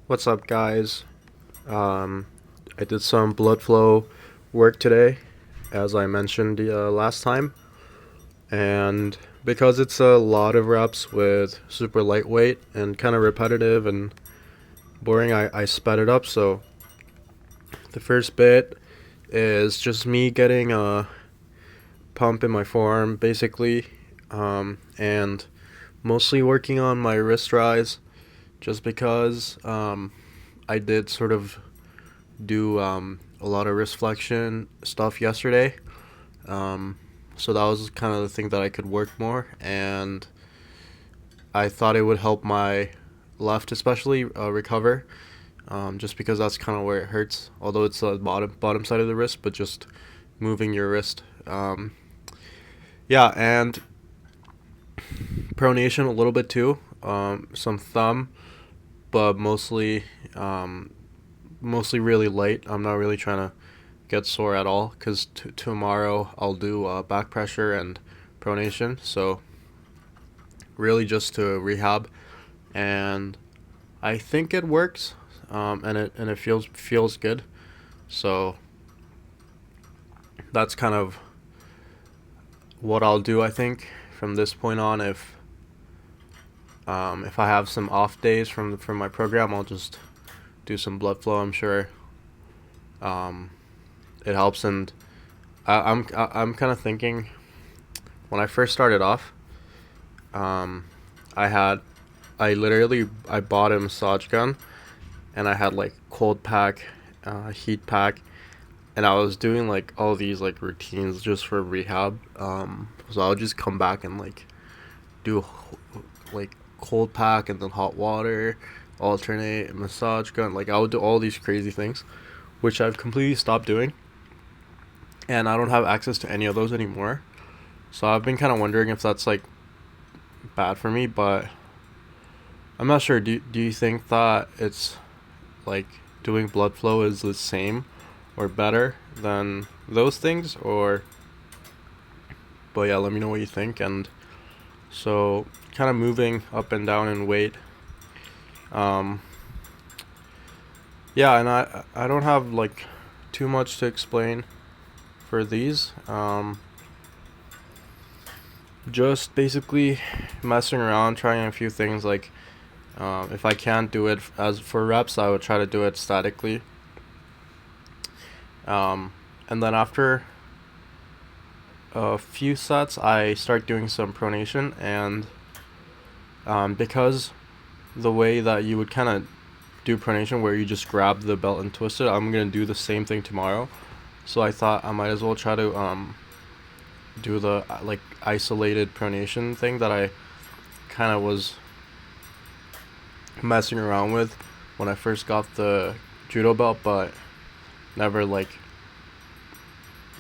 What's up, guys? Um, I did some Bloodflow work today, as I mentioned last time, and because it's a lot of reps with super lightweight and kind of repetitive and boring, I sped it up. So the first bit is just me getting a pump in my forearm, basically, and mostly working on my wrist rise, just because I did sort of do a lot of wrist flexion stuff yesterday. Um, so that was kind of the thing that I could work more, and I thought it would help my left, especially recover, just because that's kind of where it hurts. Although it's the bottom side of the wrist, but just moving your wrist. Yeah, and pronation a little bit too. Some thumb, but mostly really light. I'm not really trying to get sore at all because tomorrow I'll do back pressure and pronation. So really just to rehab, and I think it works, and it feels good. So that's kind of what I'll do. I think from this point on, if I have some off days from my program, I'll just do some blood flow. I'm sure um, it helps, and I'm kind of thinking when I first started off, um, I had I bought a massage gun, and I had like cold pack, heat pack, and I was doing like all these like routines just for rehab. So I would just come back and like do like cold pack and then hot water, alternate massage gun. Like I would do all these crazy things, which I've completely stopped doing, and I don't have access to any of those anymore. So I've been kind of wondering if that's like bad for me, but I'm not sure. Do you think that it's like doing blood flow is the same or better than those things? Or but yeah, let me know what you think. And so kind of moving up and down in weight. Um yeah, and I don't have like too much to explain for these. Just basically messing around, trying a few things like if I can't do it as for reps, I would try to do it statically. And then after a few sets, I start doing some pronation, and because the way that you would kind of do pronation, where you just grab the belt and twist it, I'm gonna do the same thing tomorrow. So I thought I might as well try to do the like isolated pronation thing that I kind of was messing around with when I first got the judo belt, but never like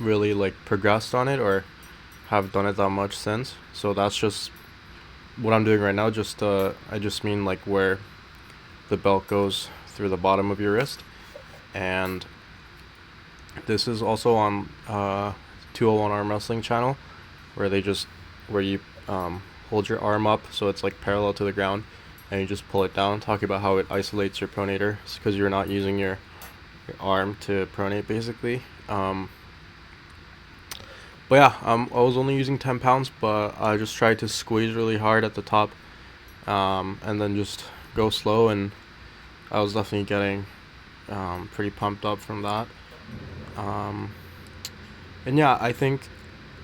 really like progressed on it or have done it that much since. So that's just what I'm doing right now. Just I just mean like where the belt goes through the bottom of your wrist, and this is also on 201 arm wrestling channel, where they just where you hold your arm up so it's like parallel to the ground, and you just pull it down, talking about how it isolates your pronator because you're not using your arm to pronate basically. But yeah, I was only using 10 pounds, but I just tried to squeeze really hard at the top, and then just go slow, and I was definitely getting pretty pumped up from that. Um, and yeah, I think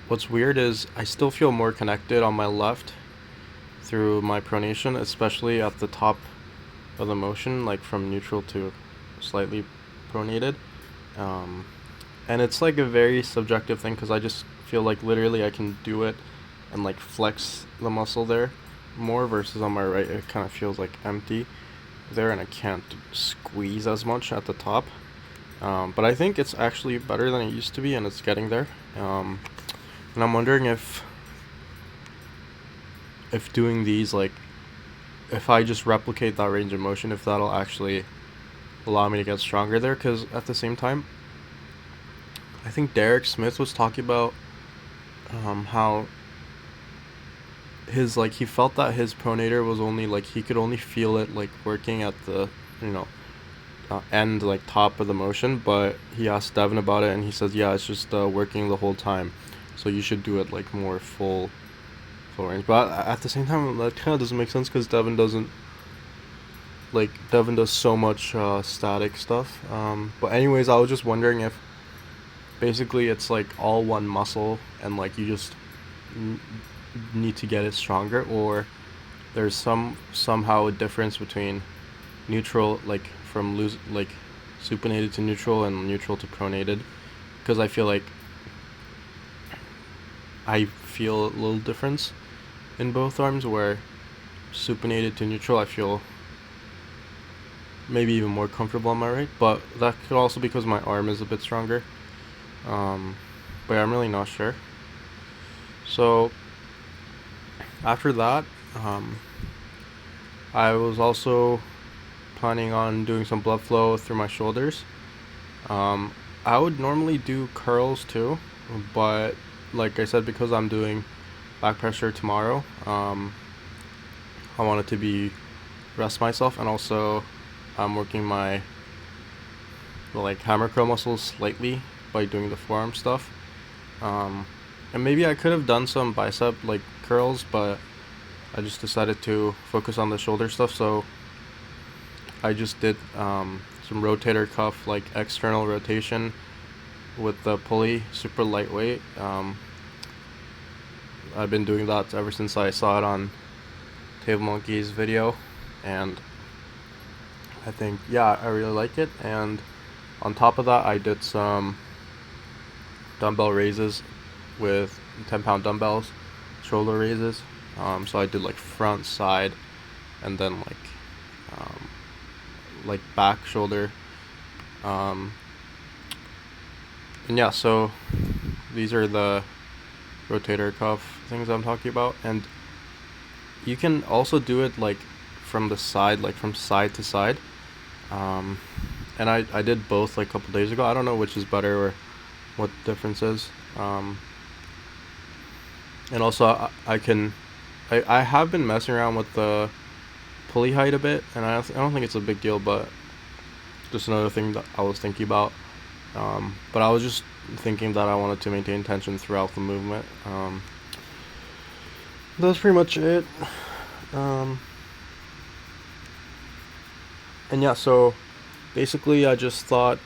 what's weird is I still feel more connected on my left through my pronation, especially at the top of the motion, like from neutral to slightly pronated. Um, and it's like a very subjective thing because I just feel like literally I can do it and like flex the muscle there more, versus on my right it kind of feels like empty there, and I can't squeeze as much at the top. But I think it's actually better than it used to be, and it's getting there. And I'm wondering if doing these, like if I just replicate that range of motion, if that'll actually allow me to get stronger there. Because at the same time, I think Derek Smith was talking about how his like he felt that his pronator was only like he could only feel it like working at the you know, end like top of the motion, but he asked Devin about it and he says, yeah, it's just working the whole time, so you should do it like more full range. But at the same time, that kind of doesn't make sense because Devin does so much static stuff. But anyways, I was just wondering if basically it's like all one muscle and like you just n- need to get it stronger, or there's somehow a difference between neutral, like from loose, like supinated to neutral and neutral to pronated, because I feel a little difference in both arms where supinated to neutral I feel maybe even more comfortable on my right, but that could also be because my arm is a bit stronger. um, but I'm really not sure. So after that, um, I was also planning on doing some blood flow through my shoulders. Um, I would normally do curls too, but like I said, because I'm doing back pressure tomorrow, I wanted to be rest myself, and also I'm working my like hammer curl muscles slightly by doing the forearm stuff. Um, and maybe I could have done some bicep like curls, but I just decided to focus on the shoulder stuff. So I just did some rotator cuff like external rotation with the pulley, super lightweight. I've been doing that ever since I saw it on Table Monkey's video, and I think, yeah, I really like it. And on top of that, I did some dumbbell raises with 10-pound dumbbells, shoulder raises. So I did like front, side, and then um, like back, shoulder. Um, and yeah, so these are the rotator cuff things I'm talking about. And you can also do it like from the side, like from side to side. Um, and I did both like a couple days ago. I don't know which is better or what the difference is. And also I have been messing around with the pulley height a bit, and I don't think it's a big deal, but just another thing that I was thinking about. But I was just thinking that I wanted to maintain tension throughout the movement. That's pretty much it. Um, and yeah, so basically I just thought,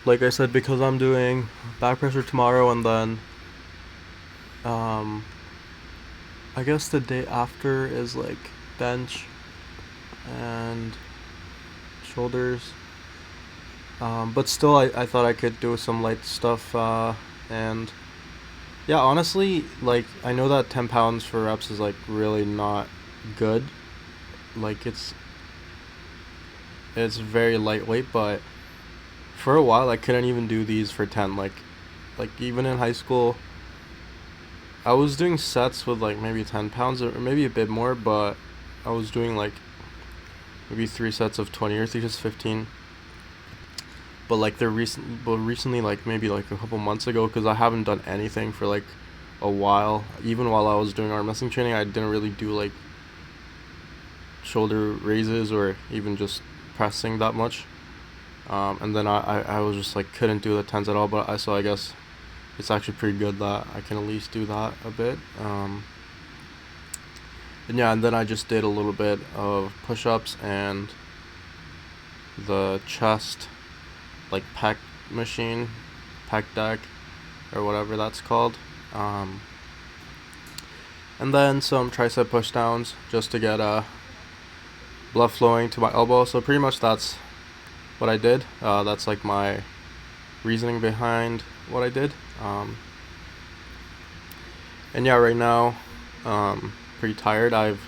like I said, because I'm doing back pressure tomorrow, and then um, I guess the day after is like bench and shoulders. But still, I thought I could do some light stuff. And yeah, honestly, like I know that 10 pounds for reps is like really not good. Like it's very lightweight, but for a while I couldn't even do these for 10. Like even in high school, I was doing sets with like maybe 10 pounds or maybe a bit more, but I was doing like maybe 3 sets of 20 or 3 sets of 15. But like recently, like maybe like a couple months ago, because I haven't done anything for like a while. Even while I was doing arm wrestling training, I didn't really do like shoulder raises or even just pressing that much. And then I was just like couldn't do the tens at all. But I guess it's actually pretty good that I can at least do that a bit. And yeah, and then I just did a little bit of push-ups and the chest like pec machine, pec deck, or whatever that's called. And then some tricep push downs just to get blood flowing to my elbow. So pretty much that's what I did. That's like my reasoning behind what I did. And yeah, right now, pretty tired. I've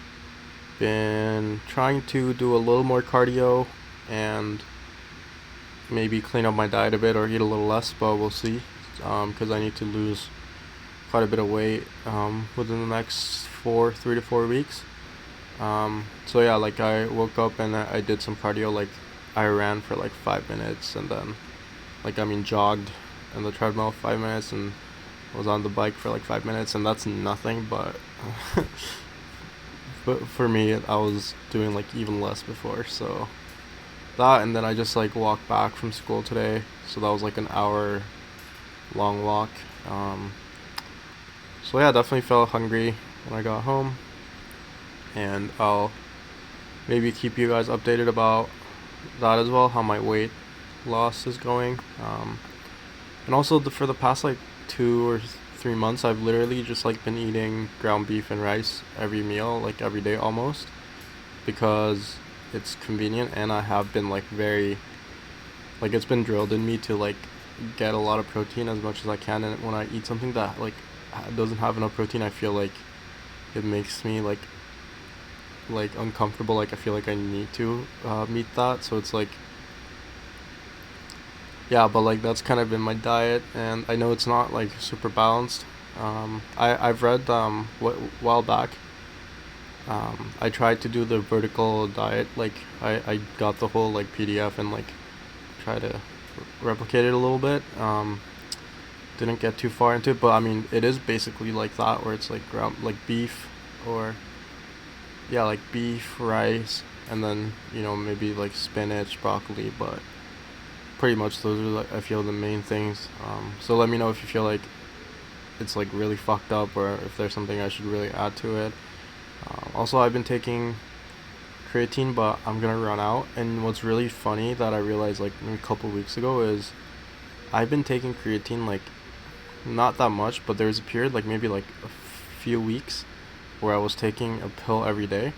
been trying to do a little more cardio and maybe clean up my diet a bit or eat a little less, but we'll see. Because I need to lose quite a bit of weight within the next 3 to 4 weeks. So yeah, like I woke up and I did some cardio. Like I ran for like 5 minutes, and then jogged on the treadmill 5 minutes, and was on the bike for like 5 minutes, and that's nothing, but but for me, I was doing like even less before. So that, and then I just like walked back from school today. So that was like an hour long walk. Um, so yeah, definitely felt hungry when I got home, and I'll maybe keep you guys updated about that as well, how my weight loss is going. And also for the past like 2 or 3 months, I've literally just like been eating ground beef and rice every meal, like every day almost, because it's convenient, and I have been like very, like it's been drilled in me to like get a lot of protein as much as I can, and when I eat something that like doesn't have enough protein, I feel like it makes me like uncomfortable. Like I feel like I need to meet that. So it's like, yeah, but like that's kind of been my diet, and I know it's not like super balanced. I've read while back. I tried to do the vertical diet. Like I got the whole like PDF and like try to replicate it a little bit. Didn't get too far into it, but I mean it is basically like that, where it's like ground like beef, or yeah, like beef, rice, and then maybe like spinach, broccoli, but pretty much those are like I feel the main things. So let me know if you feel like it's like really fucked up, or if there's something I should really add to it. Also, I've been taking creatine, but I'm gonna run out. And what's really funny that I realized like maybe a couple weeks ago is I've been taking creatine like not that much, but there was a period like maybe like a few weeks where I was taking a pill every day,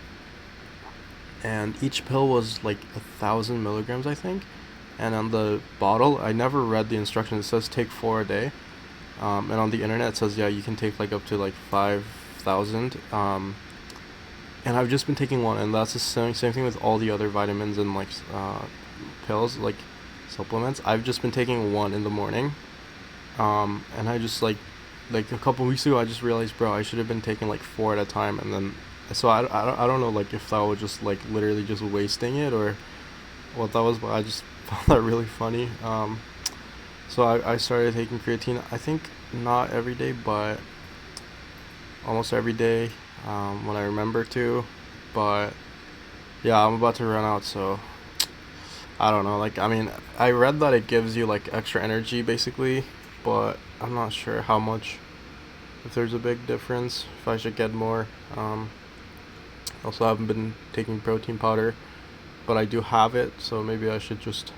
and each pill was like 1,000 milligrams, I think. And on the bottle, I never read the instructions. It says take 4 a day, and on the internet it says, yeah, you can take like up to like 5,000. And I've just been taking one, and that's the same thing with all the other vitamins and like pills, like supplements. I've just been taking one in the morning, and I just like a couple weeks ago, I just realized, bro, I should have been taking like four at a time, and then so I don't know like if that was just like literally just wasting it or what that was, but I just found that really funny. So I started taking creatine. I think not every day, but almost every day, when I remember to. But yeah, I'm about to run out, so I don't know. Like, I mean, I read that it gives you like extra energy basically, but I'm not sure how much. If there's a big difference, if I should get more. Also, I haven't been taking protein powder, but I do have it, so maybe I should just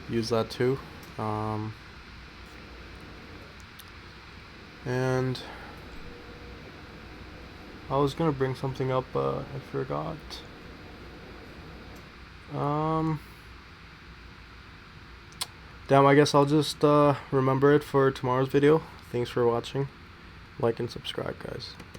use that too. And I was gonna bring something up, but I forgot. Um, Damn, I guess I'll just remember it for tomorrow's video. Thanks for watching. Like and subscribe, guys.